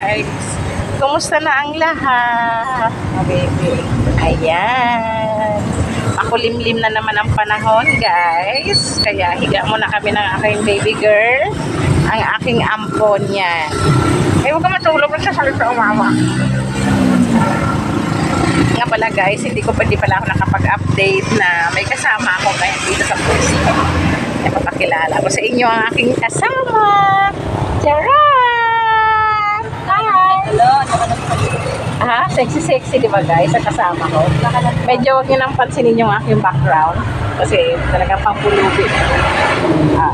Guys, kumusta na ang lahat? Oh, baby. Ayan. Makulimlim na naman ang panahon, guys. Kaya higa muna kami ng aking baby girl. Ang aking ampon niyan. Huwag ka matulog na sa salit sa umama. Nga pala guys, hindi pala ako nakapag-update na may kasama ako ngayon dito sa pwesto. Napapakilala ko sa inyo ang aking kasama. Charan! Hi! Ha? Sexy di ba guys? Ang kasama ko. Medyo huwag nyo nang pansinin yung aking background. Kasi talagang pampulubi. Yan.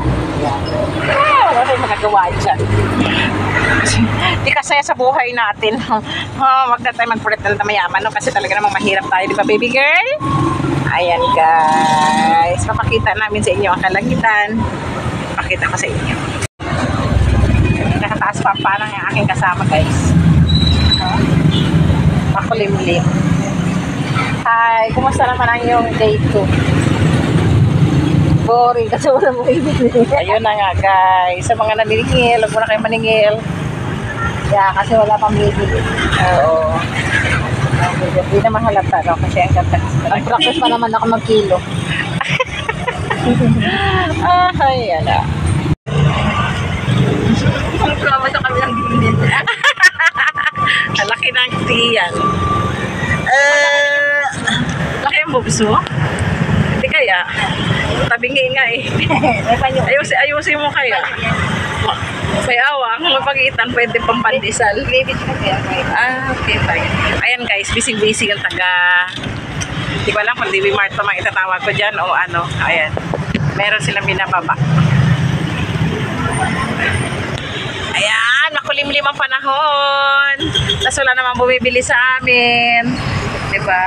Wala tayong magagawa dyan. Di kasaya sa buhay natin. Wag na tayo mag-pretend na mayaman, no? Kasi talaga namang mahirap tayo, di ba baby girl? Ayan guys, papakita namin sa inyo ang kalangitan. Pakita ko sa inyo. Nakataas pa parang ang aking kasama guys. Makulimlim. Hi, kumusta naman ang iyong day 2? Boring kasi wala mo ibig. Ayun na nga guys, sa mga naniningil, huwag mo na kayo maningil. Yeah, kasi wala pang bibili. Oo. Hindi naman halata, no? Kasi ang ganda. Ang practice pa naman ako mag-kilo. Ayan na. Ang kama sa kabilang gilid. Ang laki ng tiyan. Laki ang bubso? Hindi kaya. Tabingin nga eh. Ayusin mo kaya. May awang, mapagitan, pwede pang pandesal. Okay, fine. Ayan guys, busy-busy ang taga. Hindi ko alam kung DB Mart pa mang itatawag ko dyan o ano. Ayan. Meron silang binababa. Ayan, makulimlim ang panahon. Tapos wala namang bumibili sa amin. Diba?